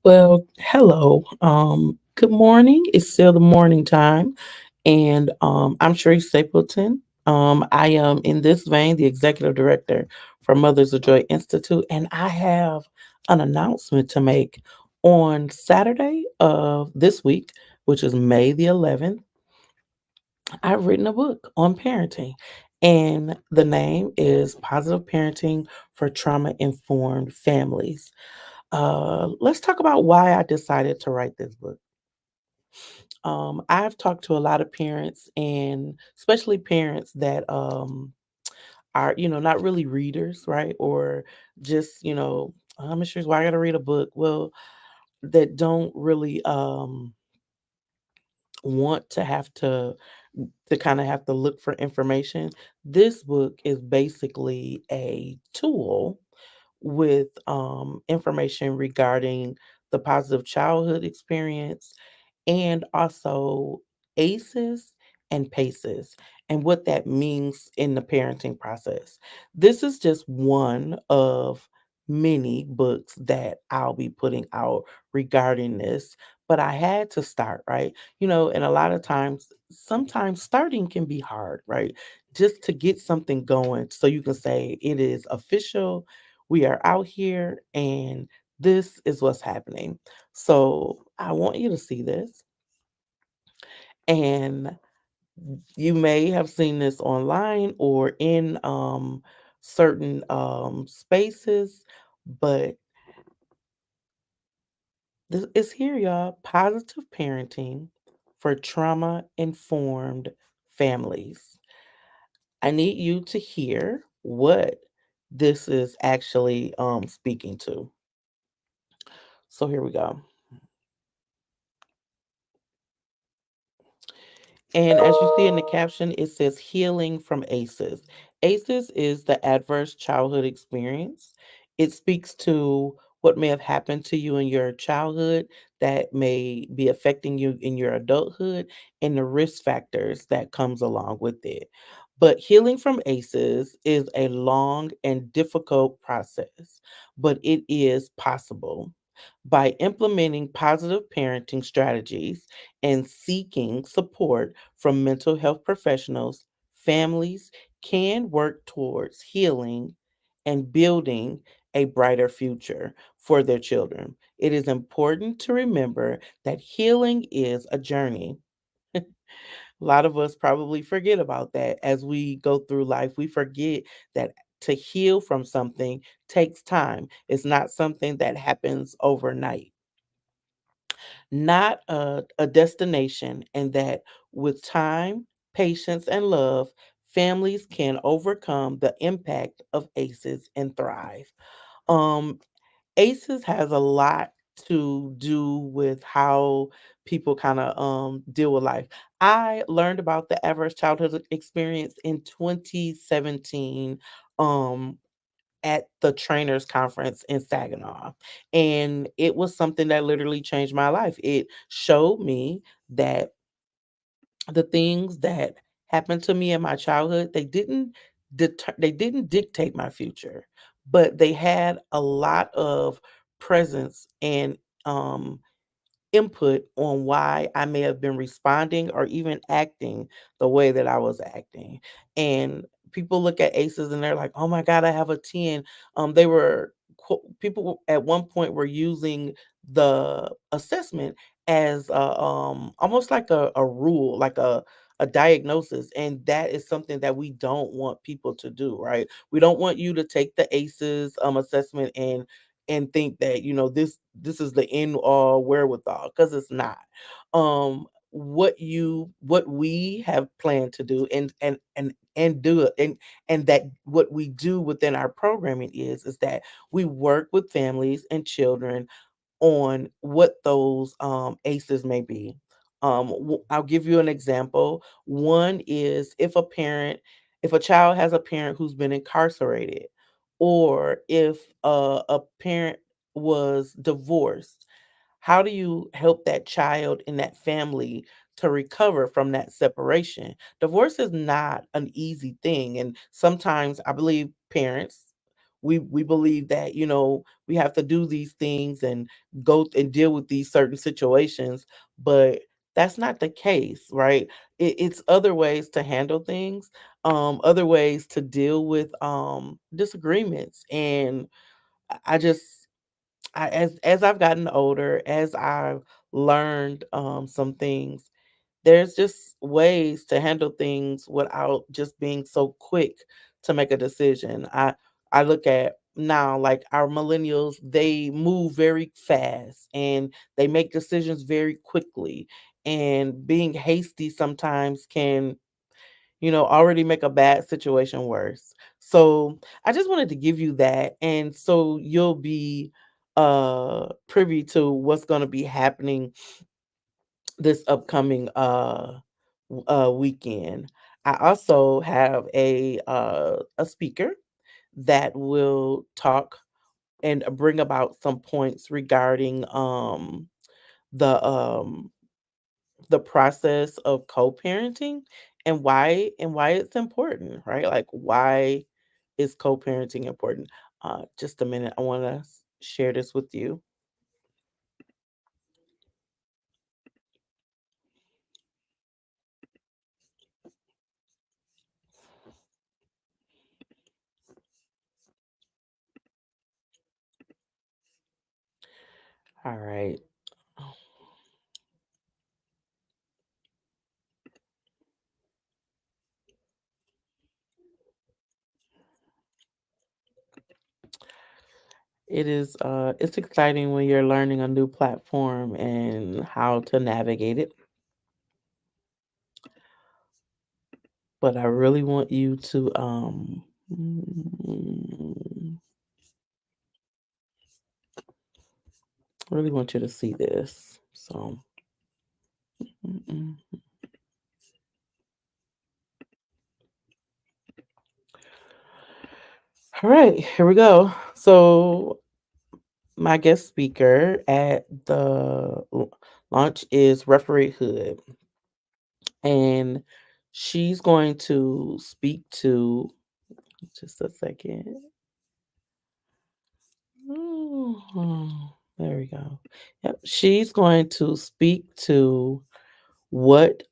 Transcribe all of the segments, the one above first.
Well, hello. Good morning. It's still the morning time, and I'm Sheree Stapleton. I am in this vein the executive director for Mothers of Joy Institute, and I have an announcement to make. On Saturday of this week, which is May the 11th, I've written a book on parenting, and the name is Positive Parenting for Trauma Informed Families. Let's talk about why I decided to write this book. I've talked to a lot of parents, and especially parents that are, not really readers, right? Or just, I'm not sure why I got to read a book. Well, that don't really want to have to kind of have to look for information. This book is basically a tool with information regarding the positive childhood experience and also ACEs and PACEs and what that means in the parenting process. This is just one of many books that I'll be putting out regarding this, but I had to start, right? And a lot of times, sometimes starting can be hard, right? Just to get something going so you can say it is official, we are out here, and this is what's happening. So I want you to see this. And you may have seen this online or in certain spaces, but this is here, y'all. Positive parenting for trauma informed families. I need you to hear what this is actually speaking to. So here we go. And as you see in the caption, it says healing from ACEs. ACEs is the adverse childhood experience. It speaks to what may have happened to you in your childhood that may be affecting you in your adulthood and the risk factors that comes along with it. But healing from ACEs is a long and difficult process, but it is possible. By implementing positive parenting strategies and seeking support from mental health professionals, families can work towards healing and building a brighter future for their children. It is important to remember that healing is a journey. A lot of us probably forget about that as we go through life. We forget that to heal from something takes time. It's not something that happens overnight, not a destination, and that with time, patience, and love, families can overcome the impact of ACEs and thrive. Um, ACEs has a lot to do with how people kind of deal with life. I learned about the adverse childhood experience in 2017. At the trainers conference in Saginaw. And it was something that literally changed my life. It showed me that the things that happened to me in my childhood, they didn't dictate my future, but they had a lot of presence and input on why I may have been responding or even acting the way that I was acting. And people look at ACEs and they're like, "Oh my God, I have a 10." They were people at one point were using the assessment as almost like a rule, like a diagnosis, and that is something that we don't want people to do, right? We don't want you to take the ACEs assessment and think that this is the end all wherewithal, because it's not. What we have planned to do and do it, and that what we do within our programming is that we work with families and children on what those ACEs may be. I'll give you an example. One is if a child has a parent who's been incarcerated, or if a parent was divorced, how do you help that child and that family to recover from that separation? Divorce is not an easy thing. And sometimes I believe parents we believe that, we have to do these things and go and deal with these certain situations, but that's not the case, right? It's other ways to handle things, other ways to deal with disagreements. And I just as I've gotten older, as I've learned some things, there's just ways to handle things without just being so quick to make a decision. I look at now, like our millennials, they move very fast and they make decisions very quickly. And being hasty sometimes can, already make a bad situation worse. So I just wanted to give you that. And so you'll be privy to what's going to be happening this upcoming weekend. I also have a speaker that will talk and bring about some points regarding the the process of co-parenting and why it's important, right? Like why is co-parenting important? Just a minute, I want to share this with you. All right. It's exciting when you're learning a new platform and how to navigate it, but I really want you to really want you to see this. So, mm. All right, here we go. So, my guest speaker at the launch is Referee Hood, and she's going to speak to just a second. There we go. Yep, she's going to speak to what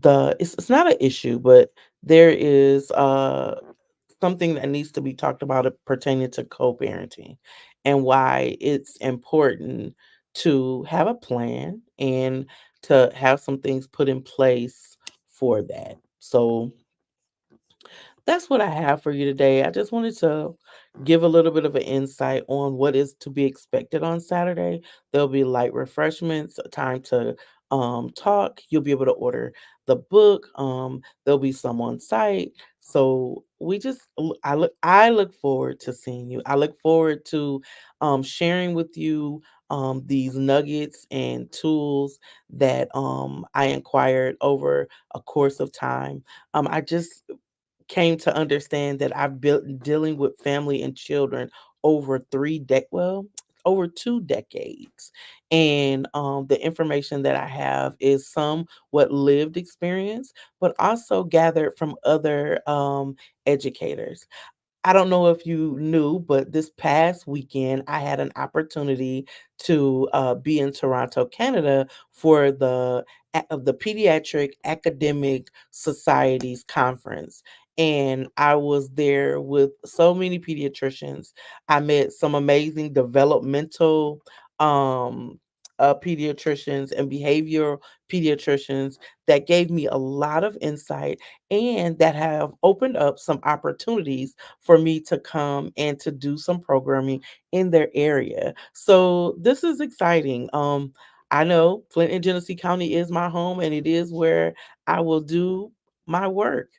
it's not an issue, but there is something that needs to be talked about pertaining to co-parenting and why it's important to have a plan and to have some things put in place for that. So that's what I have for you today. I just wanted to give a little bit of an insight on what is to be expected on Saturday. There'll be light refreshments, a time to talk. You'll be able to order the book. There'll be some on site. So I look forward to seeing you. I look forward to sharing with you these nuggets and tools that I inquired over a course of time. I just came to understand that I've been dealing with family and children over over 2 decades. And the information that I have is somewhat lived experience, but also gathered from other educators. I don't know if you knew, but this past weekend, I had an opportunity to be in Toronto, Canada, for of the Pediatric Academic Societies conference. And I was there with so many pediatricians. I met some amazing developmental pediatricians and behavioral pediatricians that gave me a lot of insight and that have opened up some opportunities for me to come and to do some programming in their area. So this is exciting. I know Flint and Genesee County is my home and it is where I will do my work,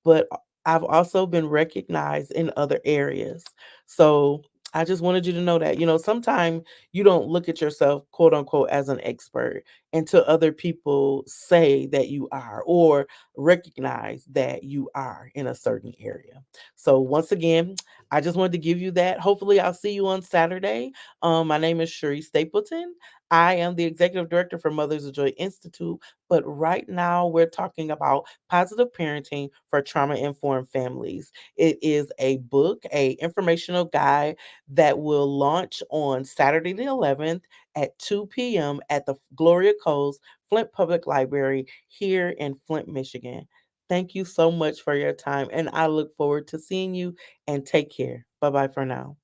but I've also been recognized in other areas. So I just wanted you to know that, sometimes you don't look at yourself, quote unquote, as an expert until other people say that you are or recognize that you are in a certain area. So once again, I just wanted to give you that. Hopefully I'll see you on Saturday. My name is Cherie Stapleton. I am the executive director for Mothers of Joy Institute, but right now we're talking about positive parenting for trauma informed families. It is a book, a informational guide that will launch on Saturday the 11th at 2 p.m. at the Gloria Coles Flint Public Library here in Flint, Michigan. Thank you so much for your time, and I look forward to seeing you and take care. Bye bye for now.